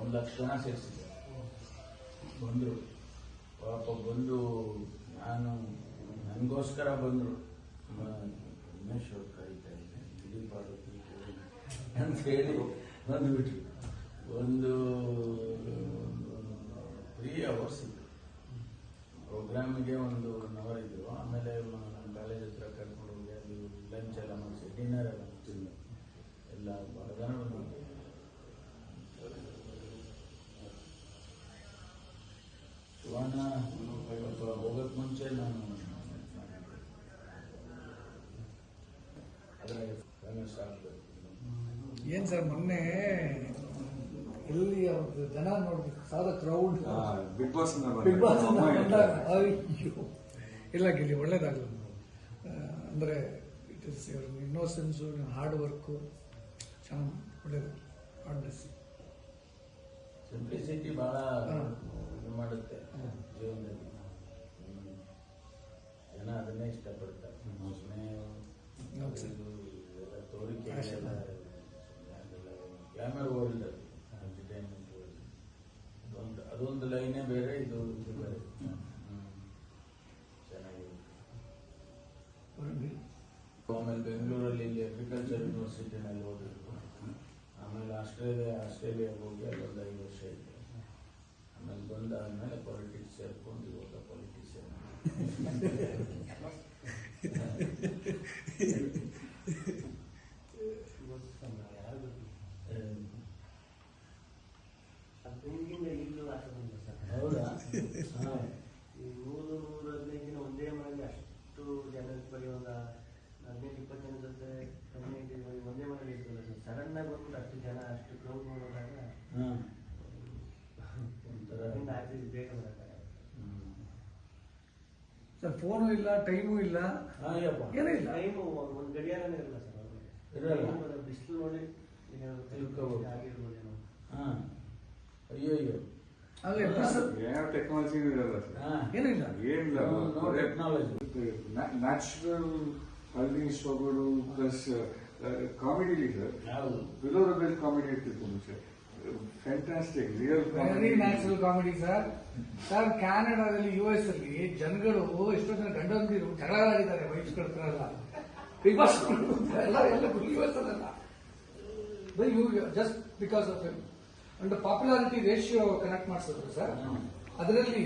1,00,000 ಜನ ಸೇರಿಸಿದ್ದೆ. ಬಂದರು ಪಾಪ, ಬಂದು ನನಗೋಸ್ಕರ ಬಂದರು. ಉಮೇಶ್ ಅವ್ರು ಕರೀತಾ ಇದ್ದೆ, ದಿಲೀಪ್ ಅಂತ ಹೇಳಿ ಬಂದುಬಿಟ್ರು. ಒಂದು 3 hours ಇತ್ತು ಪ್ರೋಗ್ರಾಮಿಗೆ, 1 hour ಇದ್ರು. ಆಮೇಲೆ ನಮ್ಮ ಕಾಲೇಜ್ ಹತ್ರ ಕರ್ಕೊಂಡು ಹೋಗಿ ಅಲ್ಲಿ ಲಂಚ್ ಎಲ್ಲ ಮಾಡಿಸಿ, ಡಿನ್ನರ್ ಎಲ್ಲ ತಿಂದು ಎಲ್ಲ ಭಾಳ ಜನ ಬಂದಿದ್ದು. ಶಿವಣ್ಣ ಹೋಗೋಕ್ಕೆ ಮುಂಚೆ ನಾನು ಅದರ ಫೇಮಸ್ ಆಗಬೇಕು. ಏನ್ ಸರ್ ಮೊನ್ನೆ ಎಲ್ಲಿ ಅವ್ರದ್ದು ಜನ ನೋಡ್ಬೇಕು, ಸಾದ ಕ್ರೌಡ್ ಬಿಗ್ ಬಾಸ್ ಅಯ್ಯೋ ಇಲ್ಲ ಗಿಲ್ಲಿ ಒಳ್ಳೇದಾಗಲ್ಲ. ಅಂದರೆ it is your innocence, hard work ಚೆನ್ನಾಗಿ ಒಳ್ಳೇದು. ಆರ್ಡ್ನೆಸ್ ಸಿಂಪ್ಲಿಸಿಟಿ ಭಾಳ ಇದು ಮಾಡುತ್ತೆ ಜೀವನದಲ್ಲಿ. ಜನ ಅದನ್ನೇ ಇಷ್ಟಪಡ್ತಾರೆ. ತೋರಿಕೆ ಗ್ಲಾಮರ್ ವರ್ಲ್ಡ್, ಎಂಟರ್ಟೈನ್ಮೆಂಟ್ ವರ್ಲ್ಡ್, ಅದೊಂದು ಲೈನೇ ಬೇರೆ, ಇದು ಬೇರೆ. ಚೆನ್ನಾಗಿದೆ. ಆಮೇಲೆ ಬೆಂಗಳೂರಲ್ಲಿ ಇಲ್ಲಿ ಅಗ್ರಿಕಲ್ಚರ್ ಯೂನಿವರ್ಸಿಟಿನಲ್ಲಿ ಓದಿದ್ರು. ಆಮೇಲೆ ಆಸ್ಟ್ರೇಲಿಯಾಗೆ ಹೋಗಿ ಅಲ್ಲೊಂದು 5 ವರ್ಷ ಇದ್ದೆ. ಆಮೇಲೆ ಬಂದಾದ್ಮೇಲೆ ಪಾಲಿಟಿಕ್ಸ್ ಸೇರ್ಕೊಂಡು ಇವಾಗ ಪಾಲಿಟಿಷಿಯನ್. ಹೌದಾ? 100-115 ದಿನ ಒಂದೇ ಮನೆಯಲ್ಲಿ ಅಷ್ಟು ಜನಕ್ಕೆ ಬರೀ ಒಂದು 15-20 ಜನ ಜೊತೆ ಕಮ್ಯುನಿಟಿ ಒಂದೇ ಮನೇಲಿ ಇರ್ತದೆ. ಸಡನ್ ಆಗಿ ಬಂದ್ಬಿಟ್ಟು ಅಷ್ಟು ಜನ ಅಷ್ಟು ಕ್ರೌಡ್ ನೋಡೋದಾಗ ಬೇಗ ಬರೋಕ್ಕಾಗಲ್ಲ ಸರ್. ಫೋನು ಇಲ್ಲ, ಟೈಮು ಇಲ್ಲ, ಏನೂ ಇಲ್ಲ. ಟೈಮು ಒಂದು ಗಡಿಯಾರನೇ ಇರಲ್ಲ ಸರ್ ಅವ್ರಿಗೆ. ಬಿಸಿಲು ನೋಡಿ ಆಗಿರ್ಬೋದೇನೋ. ಅಯ್ಯೋ ಟೆಕ್ನಾಲಜಿ ಇರಲ್ಲ ಏನೂ ಇಲ್ಲ, ಏನಿಲ್ಲ. ಟೆಕ್ನಾಲಜಿ, ನ್ಯಾಚುರಲ್ ಹಳ್ಳಿ ಸೊಗಡು plus comedy leader, below the belt comedy ಇರ್ತಿತ್ತು ಮುಂಚೆ. Fantastic, real very natural comedy sir. Sir ಕ್ಯಾನಡಾದಲ್ಲಿ, US ಅಲ್ಲಿ ಜನಗಳು ಎಷ್ಟೋ ಜನ ಗಂಡಂದಿರು ಜಗಳ ಆಡಿದ್ದಾರೆ, ವಹಿಸ್ಕೊಳ್ತಾರಲ್ಲ ಬಿಗ್ ಬಾಸ್ ಎಲ್ಲ US ಅಲ್ಲ. Just because of and popularity ratio connect ಮಾಡಿಸಿದ್ರು ಸರ್. ಅದರಲ್ಲಿ